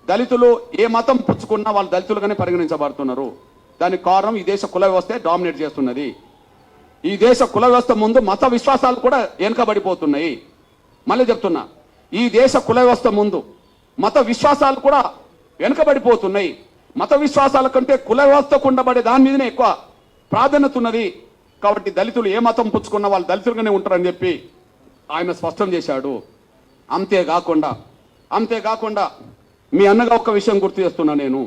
దళితులు ఏ మతం పుచ్చుకున్నా వాళ్ళు దళితులుగానే పరిగణించబడుతున్నారు. దానికి కారణం ఈ దేశ కుల వ్యవస్థే డామినేట్ చేస్తున్నది. ఈ దేశ కుల వ్యవస్థ ముందు మత విశ్వాసాలు కూడా వెనుకబడిపోతున్నాయి. మళ్ళీ చెప్తున్నా, ఈ దేశ కుల వ్యవస్థ ముందు మత విశ్వాసాలు కూడా వెనుకబడిపోతున్నాయి. మత విశ్వాసాల కంటే కుల వ్యవస్థకు ఉండబడే దాని మీదనే ఎక్కువ ప్రాధాన్యత ఉన్నది. కాబట్టి దళితులు ఏ మతం పుచ్చుకున్న వాళ్ళు దళితులుగానే ఉంటారని చెప్పి ఆయన స్పష్టం చేశాడు. అంతేకాకుండా మీ అన్నగా ఒక విషయం గుర్తు చేస్తున్నా నేను.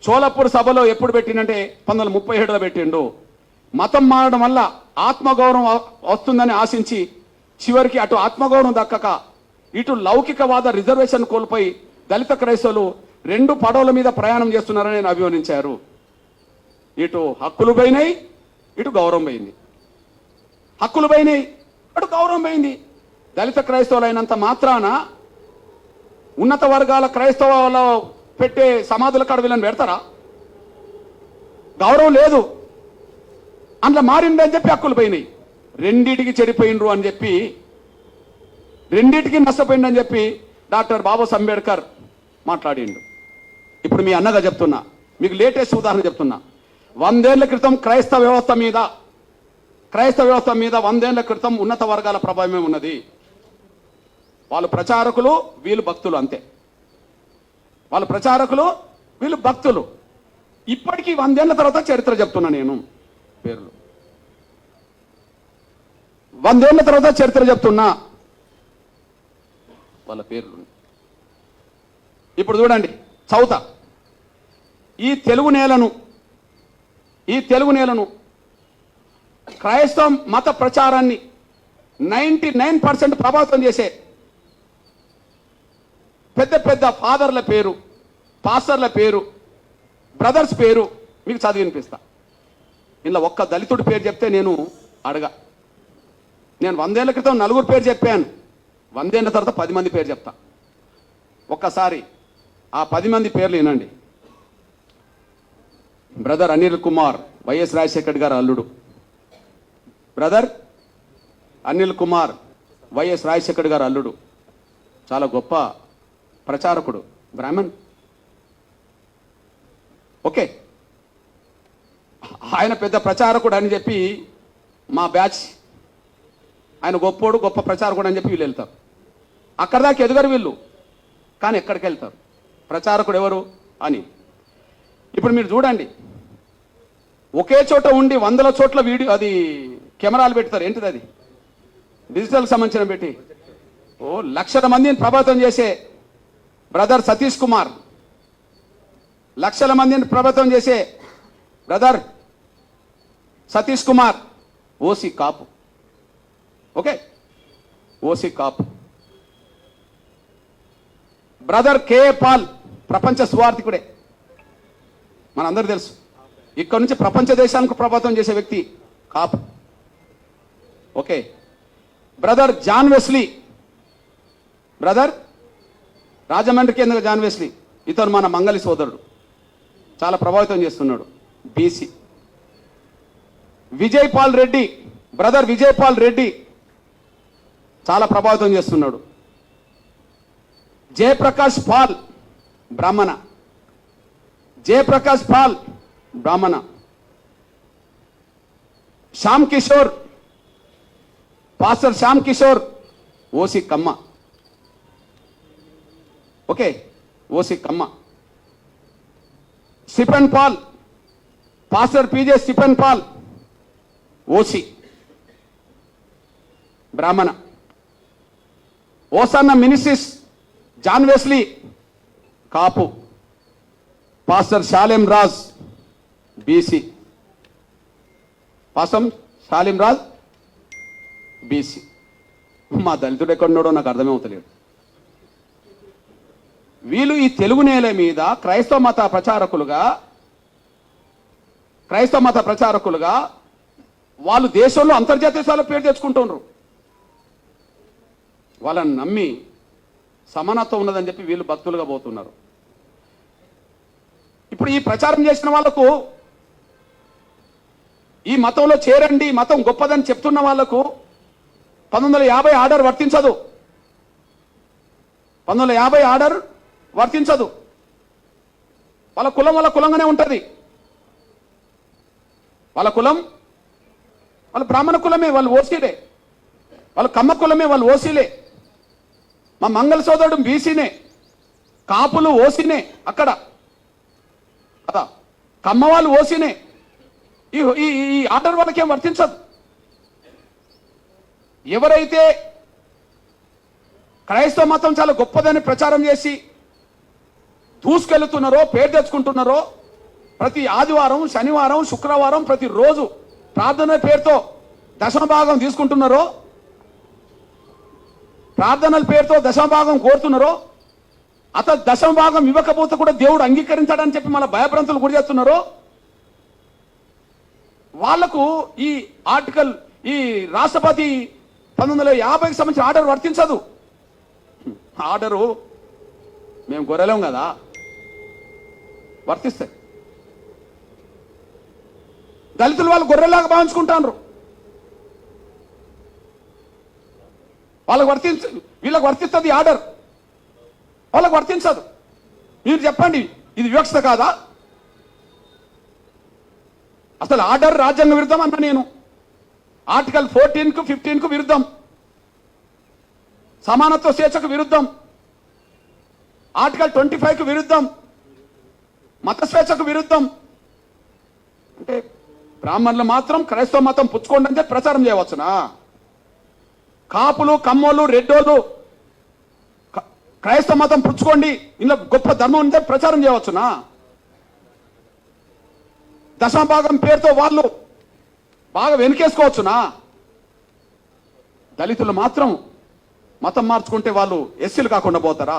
షోలాపూర్ సభలో ఎప్పుడు పెట్టినంటే 1937లో పెట్టిండు. మతం మారడం వల్ల ఆత్మగౌరవం వస్తుందని ఆశించి చివరికి అటు ఆత్మగౌరవం దక్కక ఇటు లౌకికవాద రిజర్వేషన్ కోల్పోయి దళిత క్రైస్తవులు 2 పడవల మీద ప్రయాణం చేస్తున్నారని నేను అభివర్ణించారు. ఇటు హక్కులు పోయినాయి, ఇటు గౌరవం పోయింది. హక్కులు పోయినాయి, అటు గౌరవం పోయింది. దళిత క్రైస్తవులు అయినంత మాత్రాన ఉన్నత వర్గాల క్రైస్తవులు పెట్టే సమాధుల కాడ వీళ్ళని పెడతారా? గౌరవం లేదు, అందులో మారిందని చెప్పి హక్కులు పోయినాయి. రెండిటికి చెడిపోయినరు అని చెప్పి, రెండిటికి నష్టపోయిందని చెప్పి డాక్టర్ బాబాసాహెబ్ అంబేద్కర్ మాట్లాడిండు. ఇప్పుడు మీ అన్నగా చెప్తున్నా, మీకు లేటెస్ట్ ఉదాహరణ చెప్తున్నా. 100 ఏళ్ల క్రితం క్రైస్తవ వ్యవస్థ మీద 100 ఏళ్ల క్రితం ఉన్నత వర్గాల ప్రభావమే ఉన్నది. వాళ్ళు ప్రచారకులు, వీళ్ళు భక్తులు, అంతే. వాళ్ళు ప్రచారకులు, వీళ్ళు భక్తులు. ఇప్పటికీ 100 ఏళ్ల తర్వాత చరిత్ర చెప్తున్నా నేను. పేర్లు 100 ఏళ్ల తర్వాత చరిత్ర చెప్తున్నా, వాళ్ళ పేర్లు. ఇప్పుడు చూడండి, చౌత ఈ తెలుగు నేలను క్రైస్తవ మత ప్రచారాన్ని 99% ప్రభావితం చేసే పెద్ద ఫాదర్ల పేరు, పాస్టర్ల పేరు, బ్రదర్స్ పేరు మీకు చదివి వినిపిస్తా. ఇలా ఒక్క దళితుడి పేరు చెప్తే నేను 100 ఏళ్ల క్రితం 4 పేరు చెప్పాను. 100 ఏళ్ల తర్వాత 10 మంది పేరు చెప్తా. ఒక్కసారి ఆ 10 మంది పేర్లు వినండి. బ్రదర్ అనిల్ కుమార్, వైఎస్ రాజశేఖర్ గారు అల్లుడు. బ్రదర్ అనిల్ కుమార్, వైఎస్ రాజశేఖర్ గారు అల్లుడు. చాలా గొప్ప ప్రచారకుడు, బ్రాహ్మణ్. ఓకే, ఆయన పెద్ద ప్రచారకుడు అని చెప్పి మా బ్యాచ్, ఆయన గొప్పోడు, గొప్ప ప్రచారకుడు అని చెప్పి వీళ్ళు వెళ్తారు. అక్కడ దాకా ఎదుగరు వీళ్ళు, కానీ ఎక్కడికి వెళ్తారు? ప్రచారకుడు ఎవరు అని. ఇప్పుడు మీరు చూడండి, ఒకే చోట ఉండి 100 చోట్ల వీడియో, అది కెమెరాలు పెడతారు. ఏంటిది అది? డిజిటల్కి సంబంధించిన పెట్టి లక్షల మందిని ప్రభావితం చేసే బ్రదర్ సతీష్ కుమార్, లక్షల మందిని ప్రభావితం చేసే బ్రదర్ సతీష్ కుమార్ ఓసీ కాపు. ఓకే, ఓసీ కాపు. బ్రదర్ కేఏ పాల్ ప్రపంచ సువార్థికుడే, మనందరూ తెలుసు. ఇక్కడ నుంచి ప్రపంచ దేశానికి ప్రభావితం చేసే వ్యక్తి Kapu. Okay, brother John Wesley, brother రాజమండ్రికి ఎందుకు జాన్ వెస్లీ, ఇతను మన మంగళి సోదరుడు, చాలా ప్రభావితం చేస్తున్నాడు, BC. Vijay Paul Reddy, brother Vijay Paul Reddy చాలా ప్రభావితం చేస్తున్నాడు. Jayaprakash Paul Brahmana, Jayaprakash Paul Brahmana. Shyam Kishore, pastor Shyam Kishore OC Kamma. Okay, OC Kamma. Stephen Paul, pastor PJ Stephen Paul OC Brahmana. Hosanna ministries John Wesley Kapu. Pastor Shalem Raj BC, pastor Shalem Raj BC. మా దళితుడు ఎక్కడున్నాడో నాకు అర్థమవుతలేదు. వీళ్ళు ఈ తెలుగు నేల మీద క్రైస్తవ మత ప్రచారకులుగా వాళ్ళు దేశంలో అంతర్జాతీయ స్థాయిలో పేరు తెచ్చుకుంటున్నారు. వాళ్ళని నమ్మి సమానత్వం ఉన్నదని చెప్పి వీళ్ళు భక్తులుగా పోతున్నారు. ఇప్పుడు ఈ ప్రచారం చేసిన వాళ్లకు, ఈ మతంలో చేరండి, మతం గొప్పదని చెప్తున్న వాళ్లకు 1950 ఆర్డర్ వర్తించదు. 1950 ఆర్డర్ వర్తించదు. వాళ్ళ కులంగానే ఉంటుంది. వాళ్ళ కులం వాళ్ళ బ్రాహ్మణ కులమే, వాళ్ళు ఓసీలే. వాళ్ళ కమ్మ కులమే, వాళ్ళు ఓసీలే. మా మంగళ సోదరుడు బీసీనే, కాపులు ఓసీనే. అక్కడ కదా కమ్మ వాళ్ళు ఓసీనే. ఈ ఆర్డర్ వాళ్ళకేం వర్తించదు. ఎవరైతే క్రైస్తవ మతం చాలా గొప్పదని ప్రచారం చేసి దూసుకెళ్తున్నారో, పేరు తెచ్చుకుంటున్నారో, ప్రతి ఆదివారం, శనివారం, శుక్రవారం ప్రతిరోజు ప్రార్థన పేరుతో దశమభాగం తీసుకుంటున్నారో, ప్రార్థనల పేరుతో దశమభాగం కోరుతున్నారో, అతను దశమభాగం ఇవ్వకపోతే కూడా దేవుడు అంగీకరించాడని చెప్పి మళ్ళీ భయభ్రాంతులు గురి చేస్తున్నారో, వాళ్లకు ఈ ఆర్టికల్, ఈ రాష్ట్రపతి 1950కి సంబంధించిన ఆర్డర్ వర్తించదు. ఆర్డరు మేము గొర్రెలేం కదా, వర్తిస్తాయి. దళితులు వాళ్ళు గొర్రెలాగా భావించుకుంటారు. వాళ్ళకు వీళ్ళకి వర్తిస్తుంది ఆర్డర్, వాళ్ళకు వర్తించదు. మీరు చెప్పండి, ఇది వివక్షత కాదా? అసలు ఆర్డర్ రాజ్యాంగ విరుద్ధం అన్నా నేను. ఆర్టికల్ 14కు 15కు విరుద్ధం, సమానత్వ స్వేచ్ఛకు విరుద్ధం, ఆర్టికల్ 25కు విరుద్ధం, మత స్వేచ్ఛకు విరుద్ధం. అంటే బ్రాహ్మణులు మాత్రం క్రైస్తవ మతం పుచ్చుకోండి అంటే ప్రచారం చేయవచ్చునా? కాపులు, కమ్మోళ్ళు, రెడ్డోళ్ళు క్రైస్తవ మతం పుచ్చుకోండి, ఇందులో గొప్ప ధర్మం ఉంటే ప్రచారం చేయవచ్చునా? దశమభాగం పేరుతో వాళ్ళు బాగా వెనుకేసుకోవచ్చునా? దళితులు మాత్రం మతం మార్చుకుంటే వాళ్ళు ఎస్సీలు కాకుండా పోతారా?